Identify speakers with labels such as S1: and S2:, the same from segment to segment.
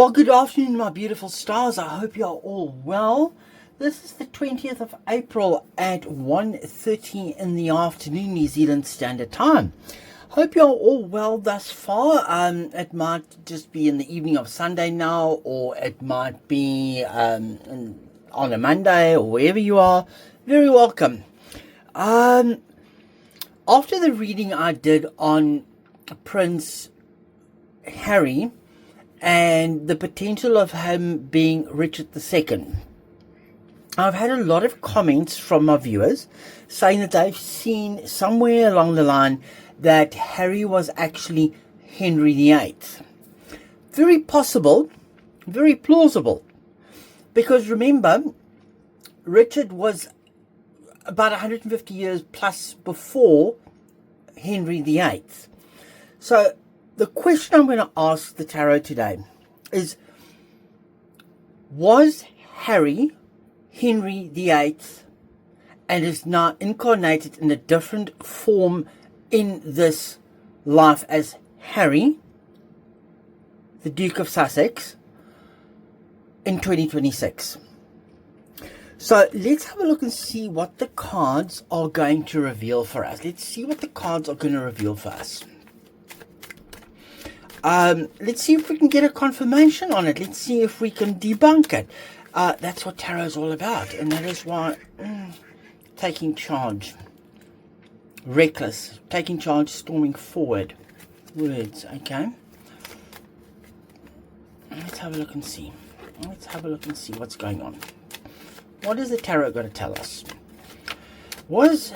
S1: Well, good afternoon, my beautiful stars. I hope you are all well. This is the 20th of April at 1:30 in the afternoon, New Zealand Standard Time. Hope you're all well thus far. It might just be in the evening of Sunday now, or it might be on a Monday, or wherever you are. Very welcome. After the reading I did on Prince Harry and the potential of him being Richard II, I've had a lot of comments from my viewers saying that they've seen somewhere along the line that Harry was actually Henry VIII. Very possible, very plausible, because remember, Richard was about 150 years plus before Henry VIII. So the question I'm going to ask the tarot today is, was Harry Henry VIII and is now incarnated in a different form in this life as Harry, the Duke of Sussex, in 2026? So let's have a look and see what the cards are going to reveal for us. Let's see what the cards are going to reveal for us. Let's see if we can get a confirmation on it. Let's see if we can debunk it. That's what tarot is all about, and that is why taking charge, reckless, taking charge, storming forward, words. Okay, let's have a look and see. Let's have a look and see what's going on. What is the tarot going to tell us? Was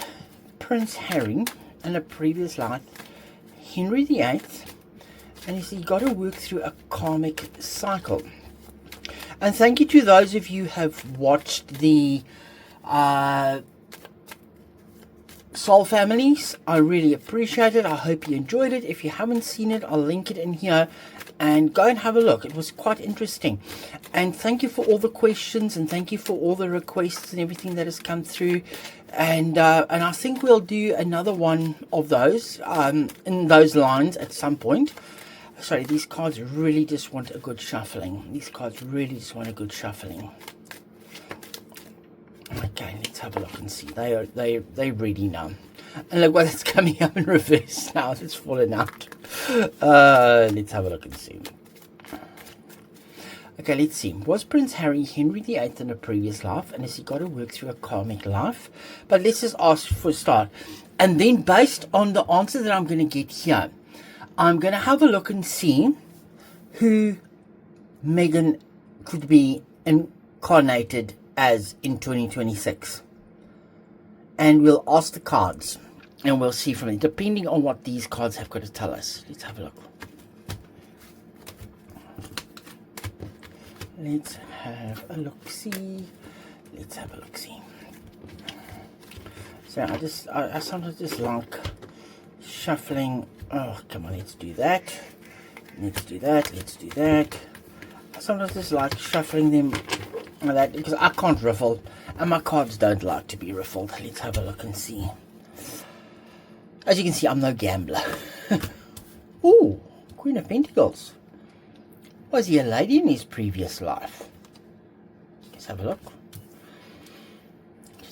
S1: Prince Harry in a previous life Henry VIII, and is he got to work through a karmic cycle? And thank you to those of you who have watched the Soul Families. I really appreciate it. I hope you enjoyed it. If you haven't seen it, I'll link it in here and go and have a look. It was quite interesting. And thank you for all the questions, and thank you for all the requests and everything that has come through. And I think we'll do another one of those in those lines at some point. Sorry, these cards really just want a good shuffling. These cards really just want a good shuffling. Okay, let's have a look and see. They're ready now. And look what it's coming up in reverse now. It's fallen out. Let's have a look and see. Okay, let's see. Was Prince Harry Henry VIII in a previous life, and has he got to work through a karmic life? But let's just ask for a start. And then based on the answer that I'm going to get here, I'm going to have a look and see who Meghan could be incarnated as in 2026. And we'll ask the cards, and we'll see from it, depending on what these cards have got to tell us. Let's have a look. Let's have a look-see. Let's have a look-see. So I sometimes just like shuffling. Oh, come on, let's do that. Let's do that. Let's do that. I sometimes just like shuffling them like that because I can't riffle, and my cards don't like to be riffled. Let's have a look and see. As you can see, I'm no gambler. Ooh, Queen of Pentacles. Was he a lady in his previous life? Let's have a look.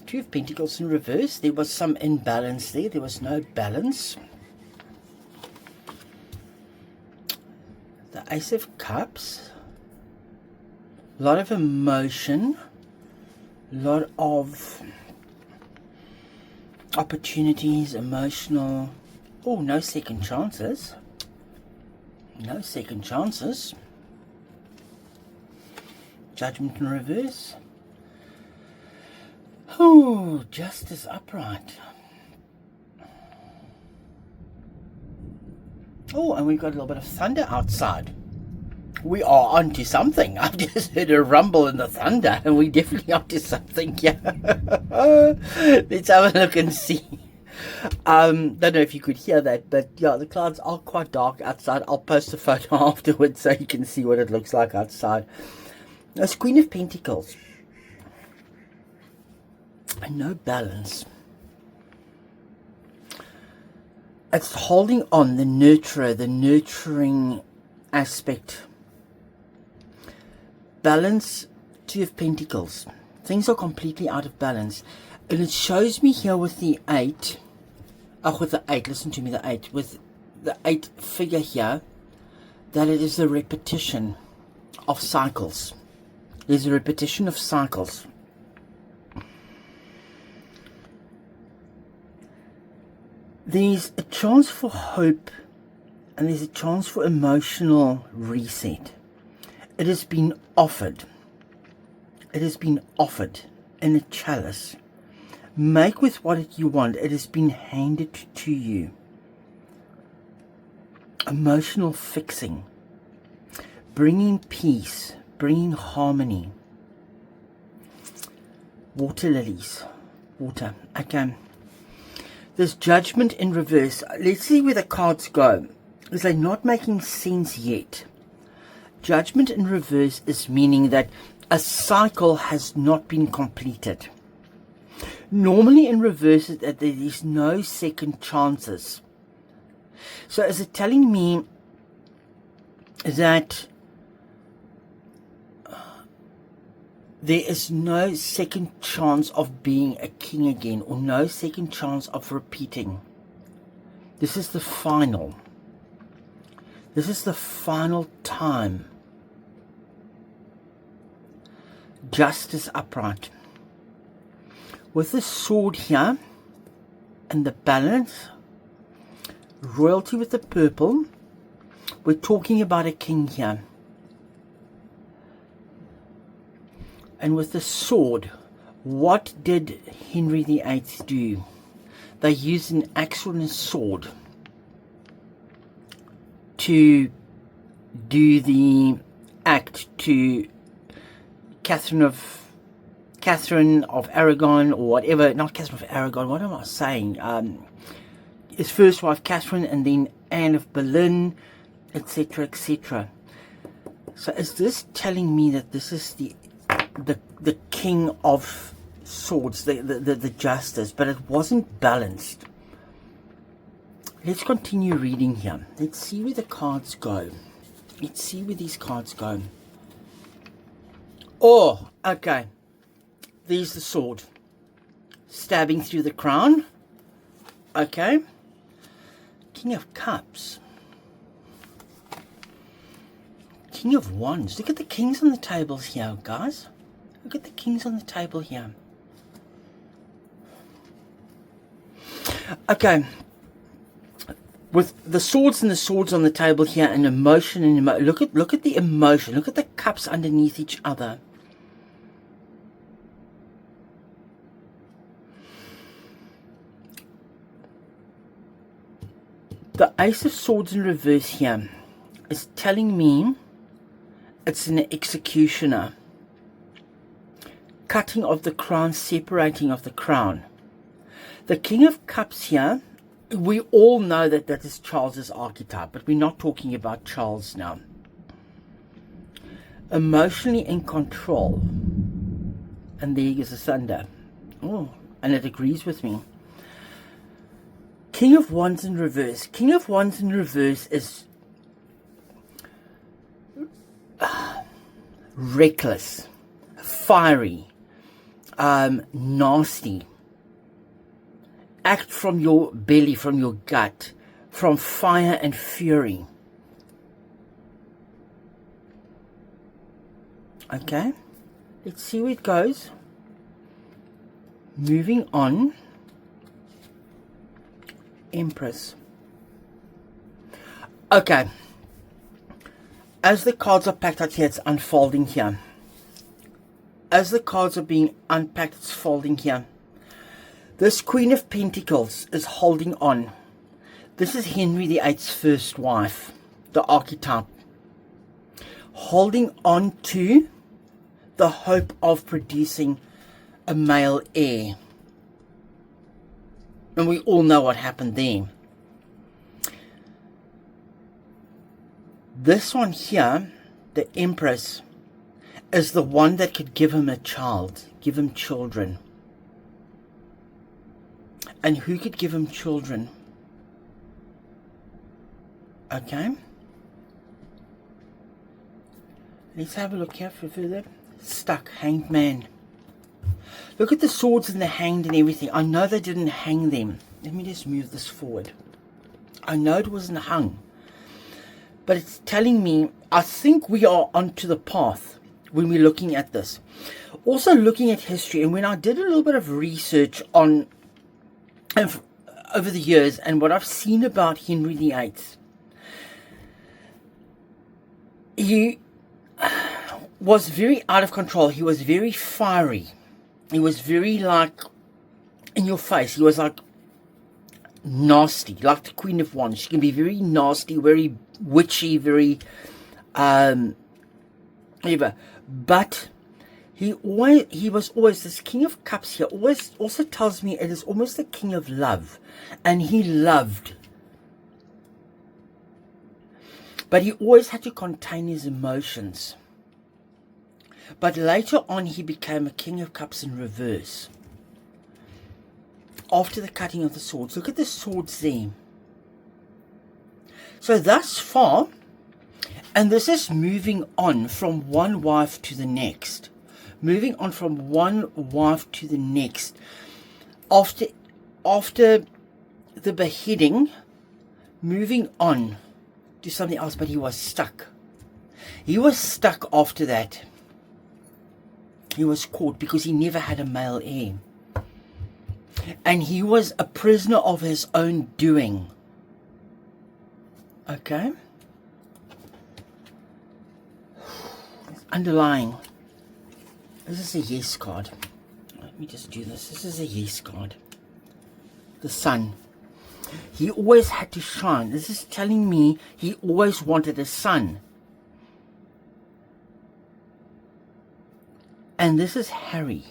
S1: Two of Pentacles in reverse. There was some imbalance there. There was no balance. The Ace of Cups. A lot of emotion. A lot of opportunities, emotional. Oh, no second chances. No second chances. Judgment in reverse. Oh, Justice upright. Oh, and we've got a little bit of thunder outside. We are onto something. I just heard a rumble in the thunder, and we're definitely onto something. Yeah. Let's have a look and see. Don't know if you could hear that, but yeah, the clouds are quite dark outside. I'll post a photo afterwards so you can see what it looks like outside. That's Queen of Pentacles. And no balance. It's holding on, the nurturer, the nurturing aspect balance. Two of Pentacles. Things are completely out of balance. And it shows me here with the 8. Oh, with the 8. Listen to me, the 8. With the 8 figure here, that it is a repetition of cycles. There's a repetition of cycles. There's a chance for hope, and there's a chance for emotional reset. It has been offered. It has been offered in a chalice. Make with what you want. It has been handed to you. Emotional fixing. Bringing peace. Bringing harmony. Water lilies. Water. Okay. There's judgment in reverse. Let's see where the cards go. Is they're not making sense yet. Judgment in reverse is meaning that a cycle has not been completed. Normally in reverse is that there is no second chances. So is it telling me that there is no second chance of being a king again, or no second chance of repeating? This is the final. This is the final time. Justice upright. With the sword here and the balance, royalty with the purple, we're talking about a king here. And with the sword, what did Henry VIII do? They used an axe and a sword to do the act to Catherine of Aragon, or whatever. Not Catherine of Aragon, what am I saying? His first wife Catherine, and then Anne of Boleyn, etc., etc. So is this telling me that this is the king of swords, the justice, but it wasn't balanced? Let's continue reading here. Let's see where the cards go. Let's see where these cards go. Oh, okay. There's the sword. Stabbing through the crown. Okay. King of Cups. King of Wands. Look at the kings on the tables here, guys. Look at the kings on the table here. Okay. With the swords and the swords on the table here, and emotion and look at the emotion. Look at the cups underneath each other. The Ace of Swords in reverse here is telling me it's an executioner. Cutting of the crown, separating of the crown. The King of Cups here, we all know that that is Charles's archetype, but we're not talking about Charles now. Emotionally in control. And there is a thunder. Oh, and it agrees with me. King of Wands in reverse. King of Wands in reverse is reckless, fiery, nasty. Act from your belly, from your gut, from fire and fury. Okay, let's see where it goes. Moving on. Empress. Okay. As the cards are packed out here, it's unfolding here. As the cards are being unpacked, it's folding here. This Queen of Pentacles is holding on. This is Henry VIII's first wife, the archetype. Holding on to the hope of producing a male heir. And we all know what happened there. This one here, the Empress, is the one that could give him a child, give him children. And who could give him children? Okay. Let's have a look here for further. Stuck, hanged man. Look at the swords and the hanged and everything. I know they didn't hang them. Let me just move this forward. I know it wasn't hung. But it's telling me, I think we are onto the path when we're looking at this. Also looking at history, and when I did a little bit of research on over the years and what I've seen about Henry VIII, he was very out of control. He was very fiery. He was very like in your face. He was like nasty, like the Queen of Wands. She can be very nasty, very witchy, very whatever. But he was always this King of Cups here. Always also tells me it is almost the King of Love, and he loved. But he always had to contain his emotions. But later on, he became a King of Cups in reverse. After the cutting of the swords. Look at the swords there. So thus far, and this is moving on from one wife to the next. Moving on from one wife to the next. After the beheading, moving on to something else, but he was stuck. He was stuck after that. He was caught because he never had a male heir. And he was a prisoner of his own doing. Okay? Underlying. This is a yes card. Let me just do this. This is a yes card. The sun. He always had to shine. This is telling me he always wanted a son. And this is Harry.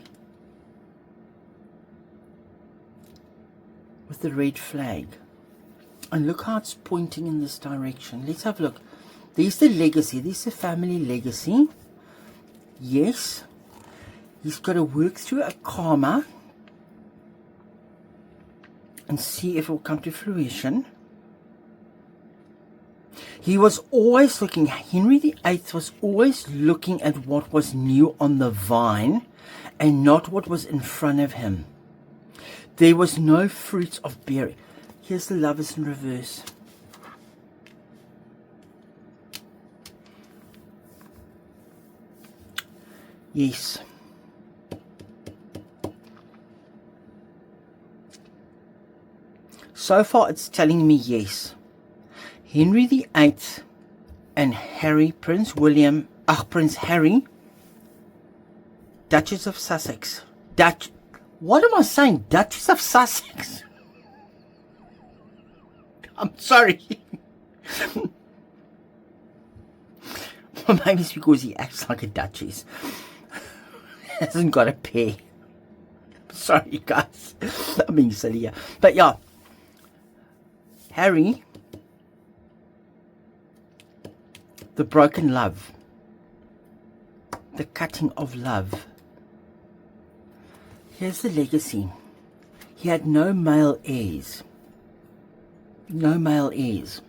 S1: With the red flag. And look how it's pointing in this direction. Let's have a look. There's the legacy. There's the family legacy. Yes. He's got to work through a karma. And see if it will come to fruition. He was always looking, Henry VIII was always looking at what was new on the vine and not what was in front of him. There was no fruit of bearing. Here's the Lovers in reverse. Yes. So far it's telling me yes. Henry VIII and Harry, Prince Harry, Duchess of Sussex. What am I saying? Duchess of Sussex. I'm sorry. Well, maybe it's because he acts like a duchess. Hasn't got a pair. Sorry, guys. I'm being silly here. But yeah. Harry, the broken love, the cutting of love. Here's the legacy. He had no male heirs. No male heirs.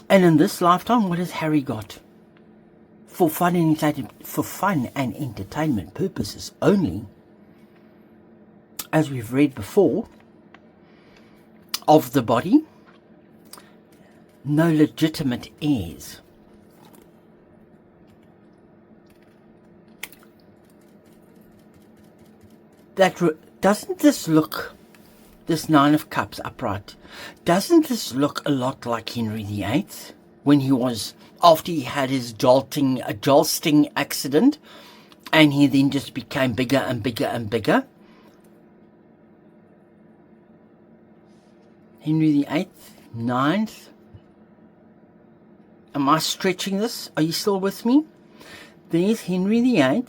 S1: And in this lifetime, what has Harry got? For fun and entertainment purposes only, as we've read before, of the body, no legitimate heirs. Doesn't this look, this Nine of Cups upright, doesn't this look a lot like Henry VIII when he was, after he had his jolting accident, and he then just became bigger and bigger and bigger? Henry VIII, 9th. Am I stretching this? Are you still with me? There's Henry VIII,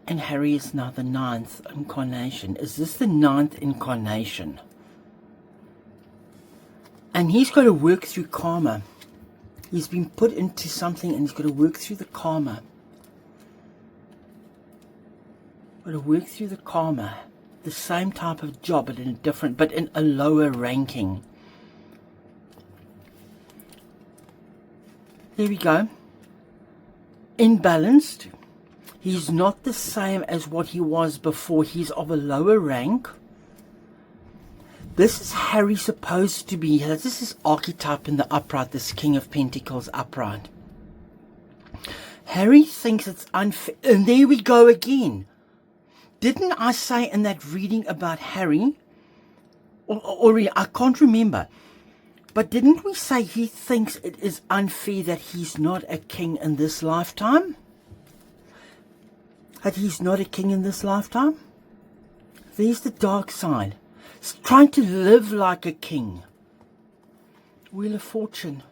S1: and Harry is now the 9th incarnation. Is this the 9th incarnation? And he's got to work through karma. He's been put into something and he's got to work through the karma. Got to work through the karma. The same type of job, but in a different, but in a lower ranking. There we go. Imbalanced. He's not the same as what he was before. He's of a lower rank. This is Harry supposed to be. This is archetype in the upright, this King of Pentacles upright. Harry thinks it's unfair. And there we go again. Didn't I say in that reading about Harry, or I can't remember, but didn't we say he thinks it is unfair that he's not a king in this lifetime? That he's not a king in this lifetime? There's the dark side. He's trying to live like a king. Wheel of Fortune.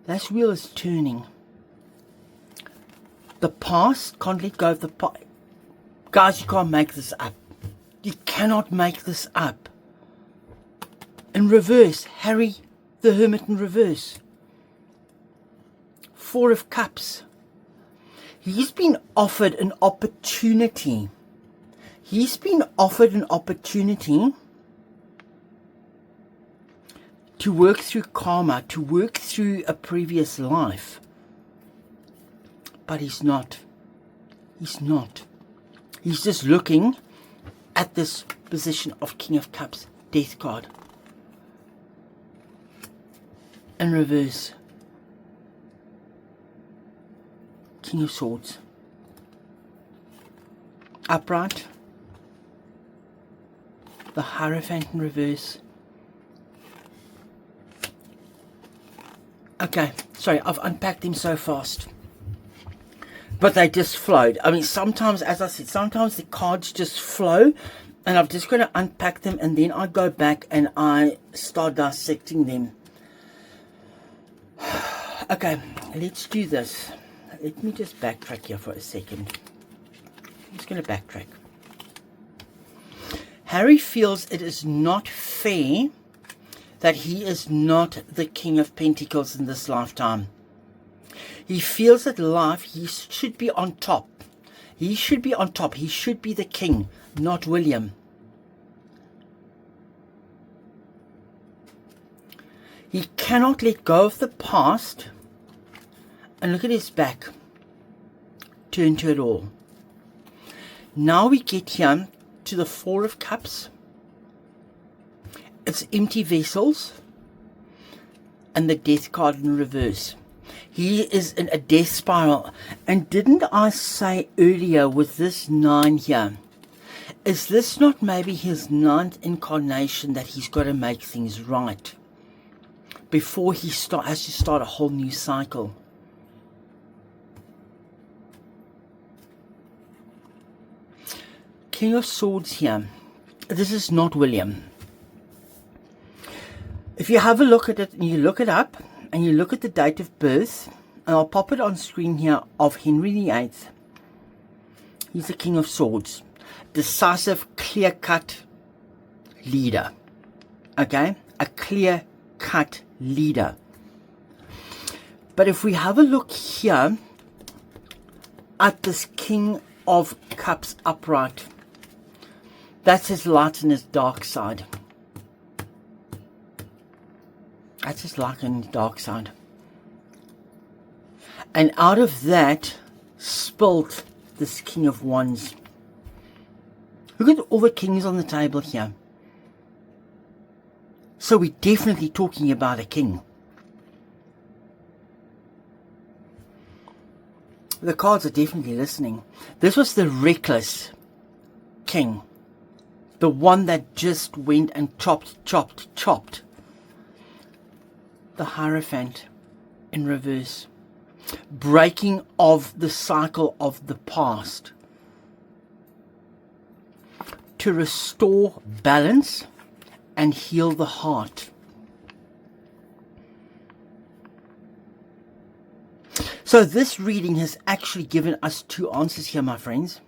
S1: That wheel is turning. The past, can't let go of the past. Guys, you can't make this up. You cannot make this up. In reverse, Harry the Hermit in reverse. Four of Cups. He's been offered an opportunity. He's been offered an opportunity to work through karma, to work through a previous life. But he's not. He's not. He's just looking at this position of King of Cups, Death card. In reverse, King of Swords. Upright, the Hierophant in reverse. Okay, sorry, I've unpacked them so fast. But they just flowed. I mean, sometimes, as I said, sometimes the cards just flow. And I'm just going to unpack them. And then I go back and I start dissecting them. Okay, let's do this. Let me just backtrack here for a second. I'm just going to backtrack. Harry feels it is not fair that he is not the King of Pentacles in this lifetime. He feels that life, he should be on top. He should be on top. He should be the king, not William. He cannot let go of the past. And look at his back. Turn to it all. Now we get here to the Four of Cups. It's empty vessels. And the Death card in reverse. He is in a death spiral. And didn't I say earlier with this 9 here, is this not maybe his 9th incarnation that he's got to make things right before he has to start a whole new cycle? King of Swords here. This is not William. If you have a look at it and you look it up, and you look at the date of birth, and I'll pop it on screen here, of Henry VIII. He's the King of Swords. Decisive, clear-cut leader. Okay? A clear-cut leader. But if we have a look here at this King of Cups upright, that's his light and his dark side. That's his light and dark side. And out of that spilt this King of Wands. Look at all the kings on the table here. So we're definitely talking about a king. The cards are definitely listening. This was the reckless king. The one that just went and chopped. The Hierophant in reverse. Breaking of the cycle of the past. To restore balance and heal the heart. So this reading has actually given us two answers here, my friends.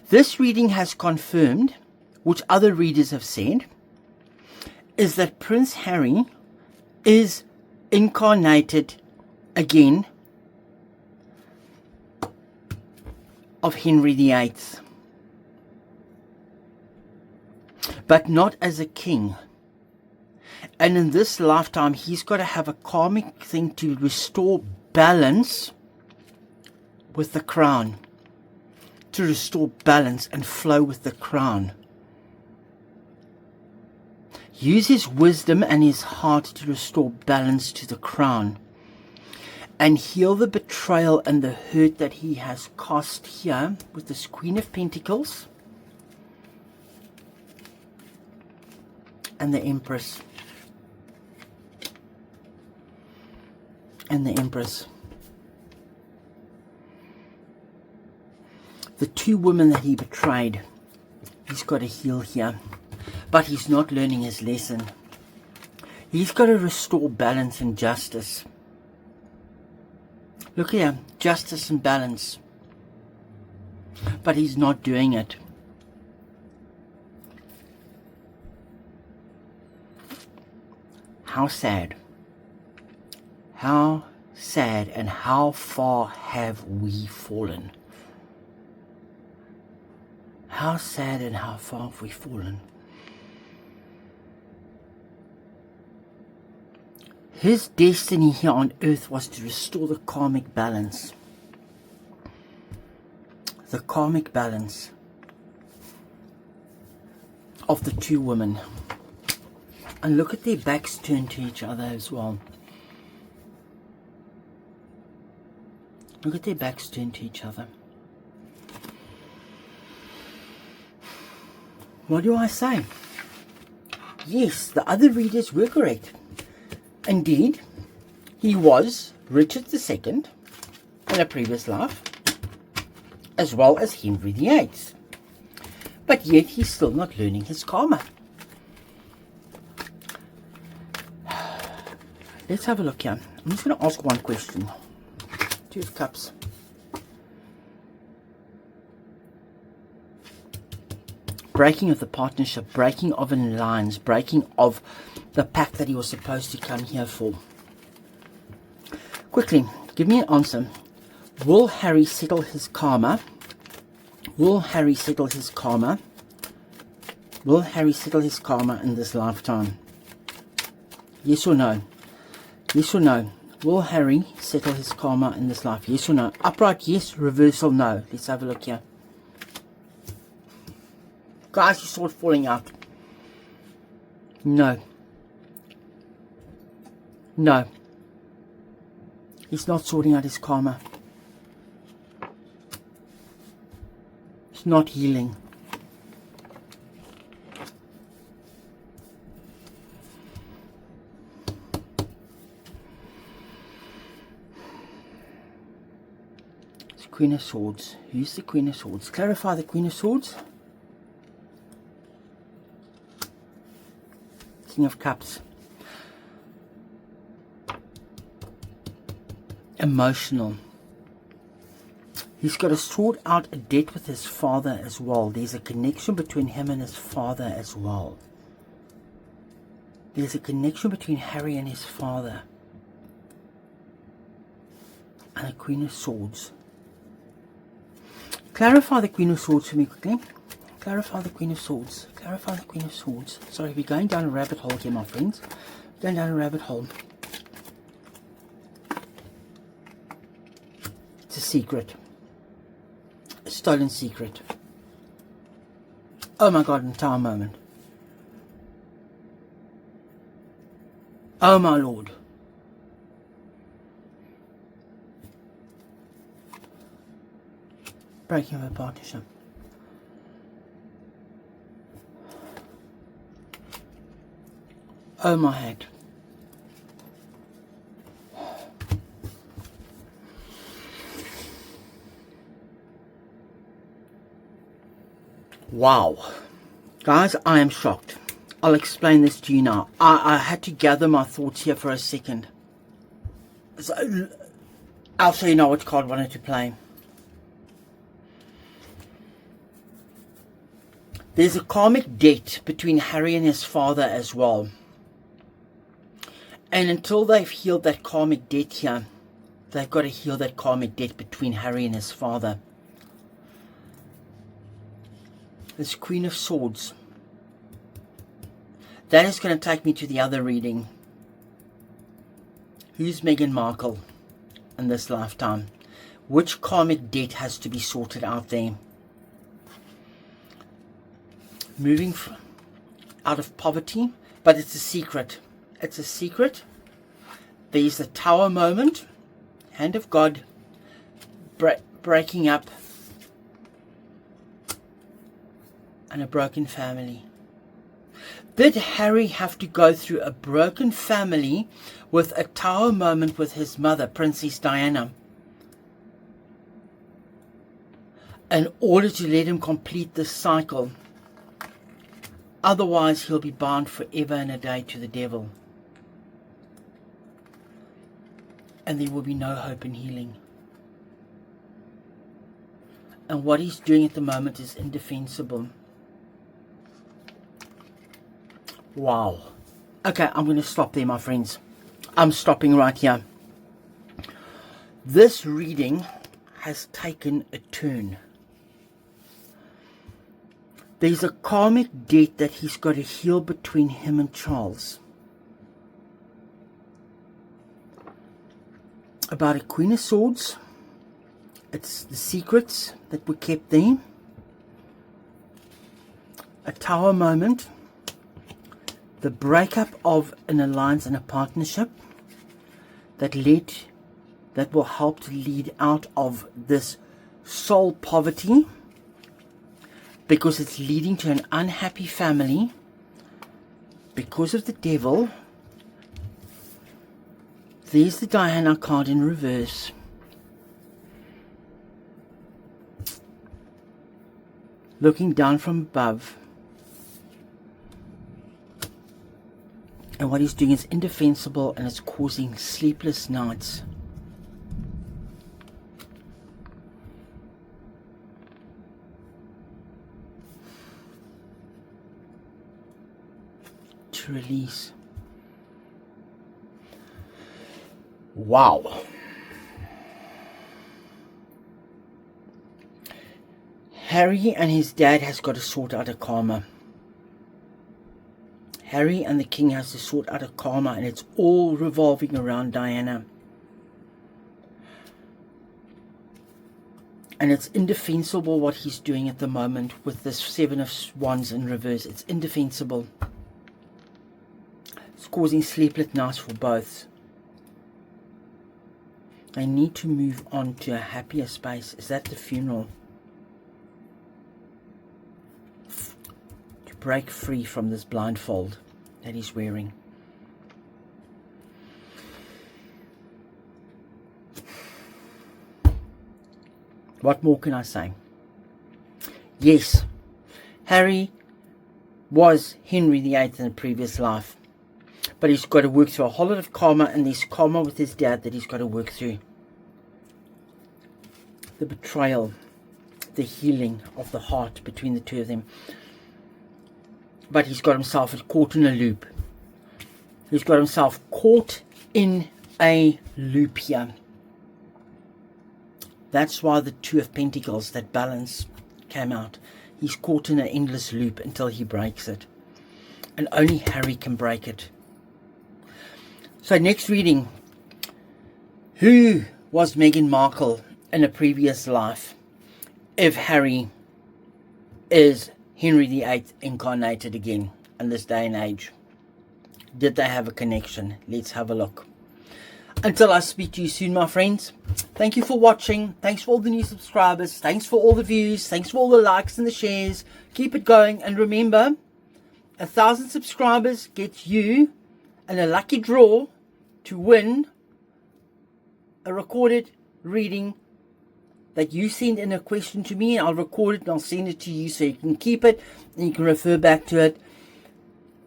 S1: This reading has confirmed, which other readers have said, is that Prince Harry is incarnated again of Henry VIII. But not as a king. And in this lifetime, he's got to have a karmic thing to restore balance with the crown. To restore balance and flow with the crown. Use his wisdom and his heart to restore balance to the crown. And heal the betrayal and the hurt that he has caused here with this Queen of Pentacles and the Empress. And the Empress. The two women that he betrayed, he's got to heal here. But he's not learning his lesson. He's got to restore balance and justice. Look here, justice and balance. But he's not doing it. How sad. How sad, and how far have we fallen? How sad and how far have we fallen? His destiny here on earth was to restore the karmic balance. The karmic balance of the two women. And look at their backs turned to each other as well. Look at their backs turned to each other. What do I say? Yes, the other readers were correct. Indeed, he was Richard II in a previous life, as well as Henry VIII. But yet he's still not learning his karma. Let's have a look here. I'm just going to ask one question. Two of Cups. Breaking of the partnership, breaking of an alliance, breaking of the pact that he was supposed to come here for. Quickly, give me an answer. Will Harry settle his karma? Will Harry settle his karma? Will Harry settle his karma in this lifetime? Yes or no? Yes or no? Will Harry settle his karma in this life? Yes or no? Upright yes, reversal no. Let's have a look here. Guys, you saw it falling out. No. No. He's not sorting out his karma. He's not healing. It's Queen of Swords. Who's the Queen of Swords? Clarify the Queen of Swords. King of Cups. Emotional. He's got to sort out a debt with his father as well. There's a connection between him and his father as well. There's a connection between Harry and his father. And the Queen of Swords. Clarify the Queen of Swords for me quickly. Clarify the Queen of Swords. Clarify the Queen of Swords. Sorry, we're going down a rabbit hole here, my friends. We're going down a rabbit hole. It's a secret. A stolen secret. Oh my God, entire moment. Oh my Lord. Breaking of a partnership. Oh my head. Wow. Guys, I am shocked. I'll explain this to you now. I had to gather my thoughts here for a second. So, I'll show you now which card I wanted to play. There's a karmic debt between Harry and his father as well. And until they've healed that karmic debt here, they've got to heal that karmic debt between Harry and his father. This Queen of Swords. that is going to take me to the other reading. Who's Meghan Markle in this lifetime? Which karmic debt has to be sorted out there? Moving out of poverty, but it's a secret. It's a secret. There's the Tower moment, hand of God, breaking up, and a broken family. Did Harry have to go through a broken family with a Tower moment with his mother, Princess Diana, in order to let him complete this cycle? Otherwise, he'll be bound forever and a day to the devil. And there will be no hope in healing. And what he's doing at the moment is indefensible. Wow. Okay, I'm going to stop there, my friends. I'm stopping right here. This reading has taken a turn. There's a karmic debt that he's got to heal between him and Charles. About a Queen of Swords. It's the secrets that were kept there. A Tower moment. The breakup of an alliance and a partnership that will help to lead out of this soul poverty, because it's leading to an unhappy family because of the devil. There's the Diana card in reverse. Looking down from above. And what he's doing is indefensible, and it's causing sleepless nights. To release. Wow. Harry and his dad has got to sort out a karma. Harry and the king has to sort out a karma, and it's all revolving around Diana. And it's indefensible what he's doing at the moment with this Seven of Wands in reverse. It's indefensible. It's causing sleepless nights for both. They need to move on to a happier space. Is that the funeral? To break free from this blindfold that he's wearing. What more can I say? Yes, Harry was Henry VIII in a previous life. But he's got to work through a whole lot of karma, and there's karma with his dad that he's got to work through. The betrayal, the healing of the heart between the two of them. But he's got himself caught in a loop. He's got himself caught in a loop here. That's why the Two of Pentacles, that balance, came out. He's caught in an endless loop until he breaks it. And only Harry can break it. So next reading. Who was Meghan Markle in a previous life if Harry is Henry VIII incarnated again in this day and age? Did they have a connection? Let's have a look. Until I speak to you soon, my friends, thank you for watching. Thanks for all the new subscribers. Thanks for all the views. Thanks for all the likes and the shares. Keep it going. And remember, 1,000 subscribers gets you in a lucky draw to win a recorded reading that you send in a question to me, and I'll record it and I'll send it to you so you can keep it and you can refer back to it.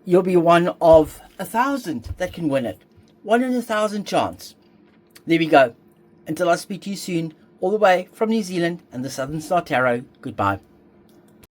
S1: You'll be one of 1,000 that can win it. 1 in 1,000 chance. There we go. Until I speak to you soon, all the way from New Zealand and the Southern Star Tarot, goodbye.